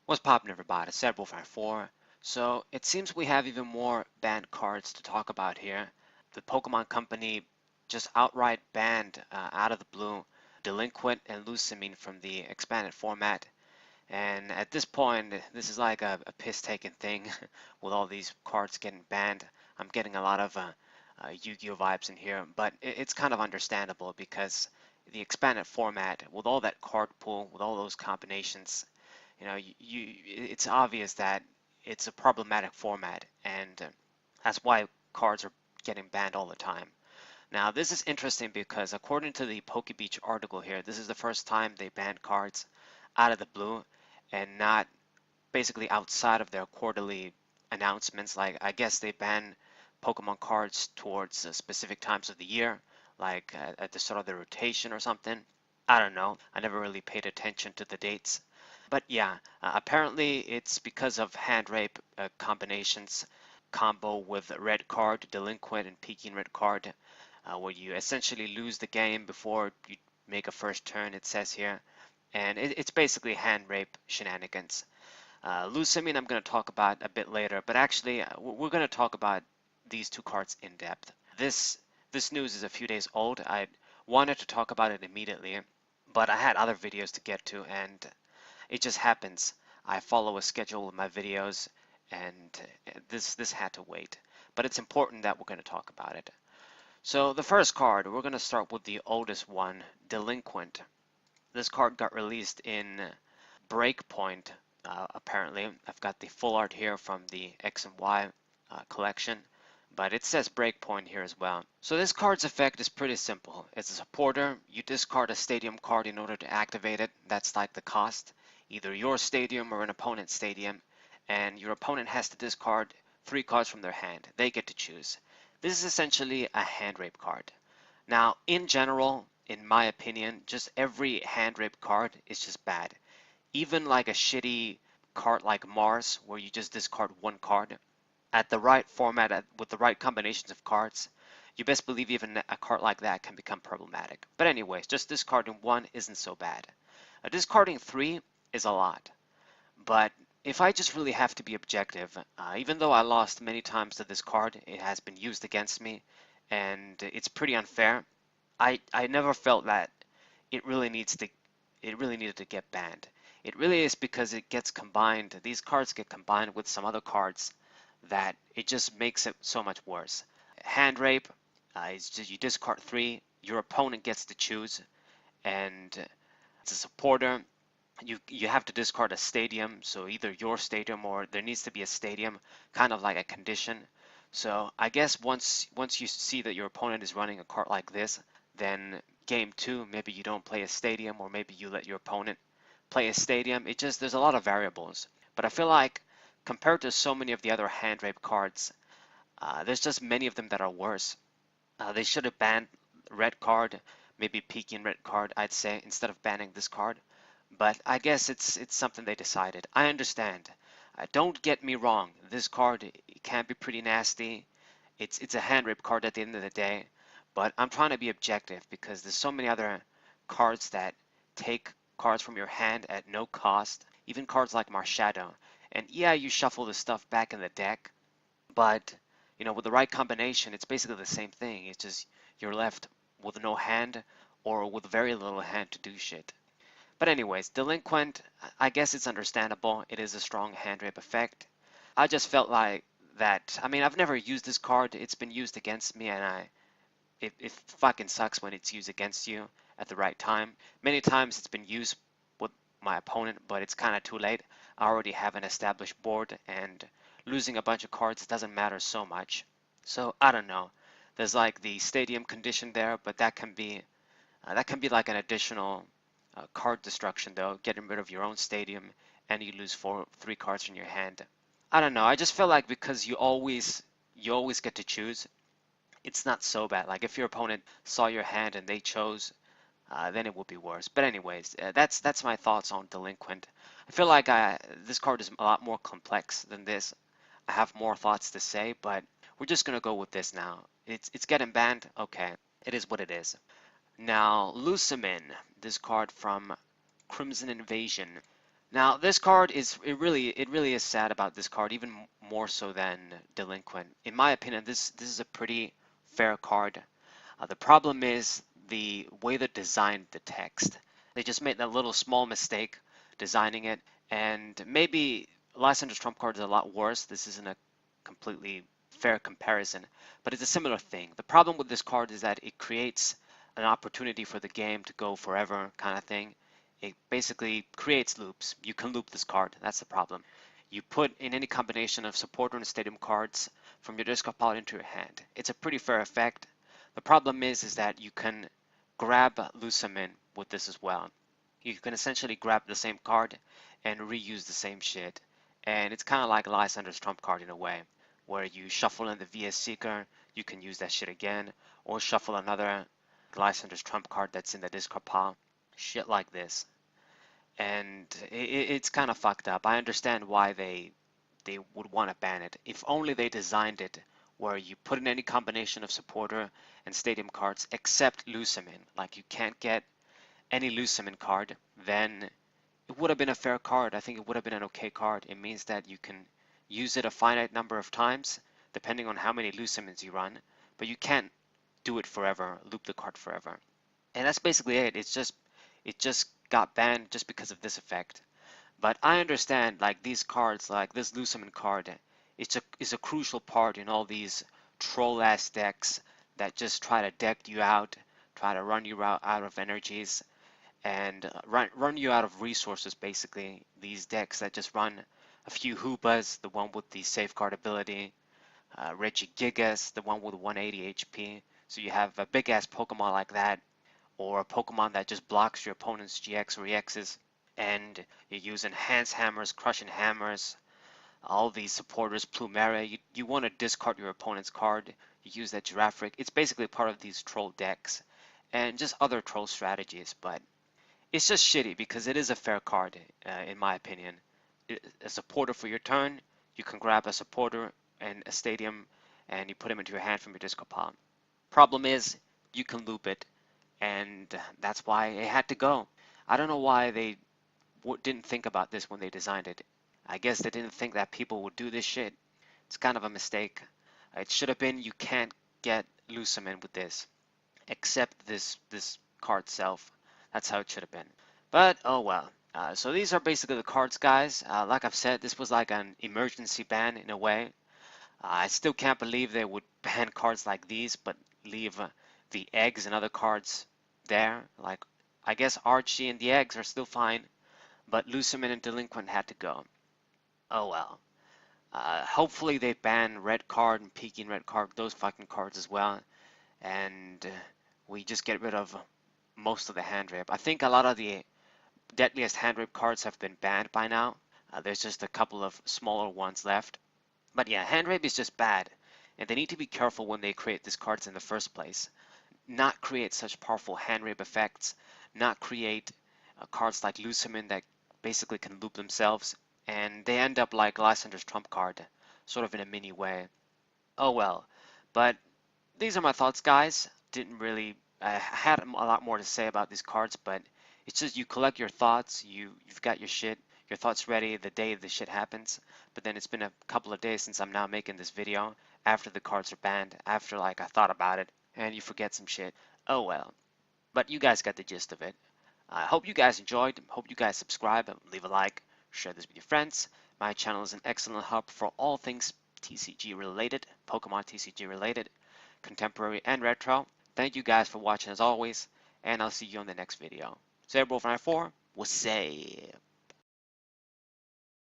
What's poppin', everybody? Said4. So it seems we have even more banned cards to talk about here. The Pokemon Company just outright banned out of the blue Delinquent and Lusamine from the expanded format. And at this point, this is like a piss-taking thing with all these cards getting banned. I'm getting a lot of Yu-Gi-Oh vibes in here, but it's kind of understandable because the expanded format, with all that card pool, with all those combinations, it's obvious that it's a problematic format, and that's why cards are getting banned all the time. Now, this is interesting because according to the pokebeach article here, this is the first time they banned cards out of the blue and not basically outside of their quarterly announcements. Like, I guess they ban Pokemon cards towards specific times of the year, like at the start of the rotation or something. I don't know. I never really paid attention to the dates. But yeah, apparently it's because of hand rape combinations combo with red card, delinquent, and peeking red card, where you essentially lose the game before you make a first turn, it says here. And it's basically hand rape shenanigans. Lusamine I'm going to talk about a bit later, but actually we're going to talk about these two cards in depth. This news is a few days old. I wanted to talk about it immediately, but I had other videos to get to, and it just happens. I follow a schedule with my videos, and this had to wait. But it's important that we're going to talk about it. So the first card, we're going to start with the oldest one, Delinquent. This card got released in Breakpoint, apparently. I've got the full art here from the X and Y collection, but it says Breakpoint here as well. So this card's effect is pretty simple. It's a supporter. You discard a stadium card in order to activate it. That's like the cost. Either your stadium or an opponent's stadium, and your opponent has to discard 3 cards from their hand. They get to choose. This is essentially a hand rape card. Now, in general, in my opinion, just every hand rape card is just bad. Even like a shitty card like Mars, where you just discard 1 card, at the right format, with the right combinations of cards, you best believe even a card like that can become problematic. But anyways, just discarding 1 isn't so bad. Discarding 3 is a lot. But if I just really have to be objective, even though I lost many times to this card, it has been used against me, and it's pretty unfair. I never felt that it really needed to get banned. It really is because it gets combined. These cards get combined with some other cards that it just makes it so much worse. Hand rape, is just you discard 3, your opponent gets to choose, and it's a supporter. You have to discard a stadium, so either your stadium or there needs to be a stadium, kind of like a condition. So I guess once you see that your opponent is running a card like this, then game 2 maybe you don't play a stadium, or maybe you let your opponent play a stadium. It just, there's a lot of variables. But I feel like compared to so many of the other hand rape cards, there's just many of them that are worse. They should have banned red card, maybe peeking red card, I'd say, instead of banning this card. But I guess it's something they decided. I understand. Don't get me wrong. This card, it can be pretty nasty. It's a hand rape card at the end of the day. But I'm trying to be objective because there's so many other cards that take cards from your hand at no cost. Even cards like Marshadow. And yeah, you shuffle the stuff back in the deck, but with the right combination, it's basically the same thing. It's just you're left with no hand or with very little hand to do shit. But anyways, Delinquent, I guess it's understandable. It is a strong hand rape effect. I just felt like that. I mean, I've never used this card. It's been used against me, and it fucking sucks when it's used against you at the right time. Many times it's been used with my opponent, but it's kind of too late. I already have an established board, and losing a bunch of cards doesn't matter so much. So I don't know. There's like the stadium condition there, but that can be like an additional card destruction though, getting rid of your own stadium, and you lose 3 cards from your hand. I don't know. I just feel like because you always get to choose, it's not so bad. Like if your opponent saw your hand and they chose, then it would be worse. But anyways, that's my thoughts on Delinquent. I feel like this card is a lot more complex than this. I have more thoughts to say, but we're just gonna go with this now. It's getting banned. Okay, it is what it is. Now, Lusamine, this card from Crimson Invasion. Now this card is it really is sad about this card, even more so than Delinquent. In my opinion, this is a pretty fair card. The problem is the way they designed the text. They just made that little small mistake designing it, and maybe Lysander's trump card is a lot worse. This isn't a completely fair comparison, but it's a similar thing. The problem with this card is that it creates an opportunity for the game to go forever kind of thing. It basically creates loops. You can loop this card. That's the problem. You put in any combination of supporter and stadium cards from your discard pile into your hand. It's a pretty fair effect. The problem is that you can grab Lusamine with this as well. You can essentially grab the same card and reuse the same shit. And it's kind of like Lysander's trump card in a way, where you shuffle in the VS Seeker, you can use that shit again, or shuffle another Lysander's trump card that's in the discard pile. Shit like this. And it's kind of fucked up. I understand why they would want to ban it. If only they designed it where you put in any combination of supporter and stadium cards except Lusamine, like you can't get any Lusamine card, then it would have been a fair card. I think it would have been an okay card. It means that you can use it a finite number of times, depending on how many Lusamines you run, but you can't do it forever, loop the card forever. And that's basically it. It just got banned just because of this effect. But I understand like these cards, like this Lusamine card, it's a crucial part in all these troll ass decks that just try to deck you out, try to run you out of energies, and run you out of resources basically. These decks that just run a few Hoopas, the one with the safeguard ability, Regigigas, the one with 180 HP. So you have a big ass Pokemon like that, or a Pokemon that just blocks your opponent's GX or EXs, and you're using Enhance Hammers, Crushing Hammers, all these supporters, Plumeria. You want to discard your opponent's card, you use that Giraffric. It's basically part of these troll decks, and just other troll strategies, but it's just shitty because it is a fair card, in my opinion. A supporter for your turn, you can grab a supporter and a stadium, and you put them into your hand from your discard pile. Problem is, you can loop it, and that's why it had to go. I don't know why they didn't think about this when they designed it. I guess they didn't think that people would do this shit. It's kind of a mistake. It should have been you can't get Lusamine with this, except this card self. That's how it should have been. But oh well. So these are basically the cards, guys. Like I've said, this was like an emergency ban in a way. I still can't believe they would ban cards like these, but leave the eggs and other cards there. Like, I guess Archie and the eggs are still fine, but Lusamine and Delinquent had to go. Oh well. Hopefully they ban Red Card and Peking Red Card, those fucking cards as well, and we just get rid of most of the hand rape. I think a lot of the deadliest hand rape cards have been banned by now. There's just a couple of smaller ones left. But yeah, hand rape is just bad, and they need to be careful when they create these cards in the first place. Not create such powerful hand rape effects, not create cards like Lusamine that basically can loop themselves, and they end up like Lysander's trump card, sort of in a mini way. Oh well, but these are my thoughts, guys. Didn't really, I had a lot more to say about these cards, but it's just you collect your thoughts, you've got your shit, your thoughts ready the day the shit happens, but then it's been a couple of days since I'm now making this video, after the cards are banned, after like I thought about it, and you forget some shit. Oh well. But you guys got the gist of it. I hope you guys enjoyed, hope you guys subscribe, leave a like, share this with your friends. My channel is an excellent hub for all things TCG related, Pokemon TCG related, contemporary and retro. Thank you guys for watching as always, and I'll see you on the next video. Zerbo94 will say.